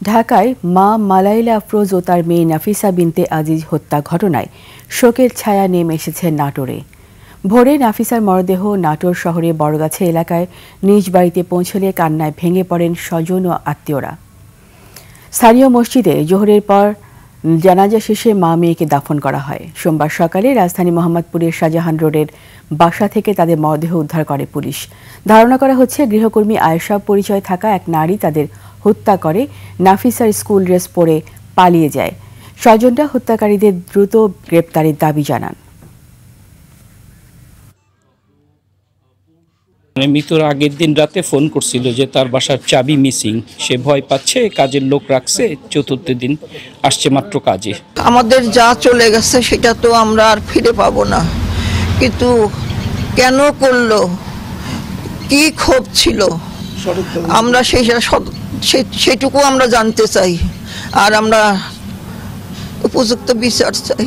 ঢাকায় মা মালাইলা আফরোজ ও তার মেয়ে নাফিসা বিনতে আজিজ হত্যা ঘটনায় শোকের ছায়া নেমে এসেছে নাটোরে। ভোরে নাফিসার মরদেহ নাটোর শহরের বড়গাছা এলাকায় নিজ বাড়িতে পৌঁছলে কান্নায় ভেঙে পড়েন স্বজন ও আত্মীয়রা। স্থানীয় মসজিদে জোহরের পর জানাজা শেষে মা মেয়েকে দাফন করা হয়। সোমবার সকালে রাজধানী মোহাম্মদপুরের শাহজাহান রোডের বাসা থেকে তাদের মরদেহ উদ্ধার করে পুলিশ। ধারণা করা হচ্ছে গৃহকর্মী আয়েশা পরিচয় থাকা এক নারী তাদের হত্যা করে নাফিসার স্কুল ড্রেস পরে পালিয়ে যায়। স্বজনরা হত্যাকারীদের দ্রুত গ্রেপ্তারের দাবি জানান। মৃত্যুর আগের দিন রাতে ফোন করছিল যে তার বাসার চাবি মিসিং, সে ভয় পাচ্ছে, কাজের লোক রাখছে, চতুর্থ দিন আসছে মাত্র কাজে। আমাদের যা চলে গেছে সেটা তো আমরা আর ফিরে পাবো না, কিন্তু কেন করলো, কি ক্ষোভ ছিল, আমরা সেটুকু আমরা জানতে চাই, আর আমরা উপযুক্ত বিচার চাই।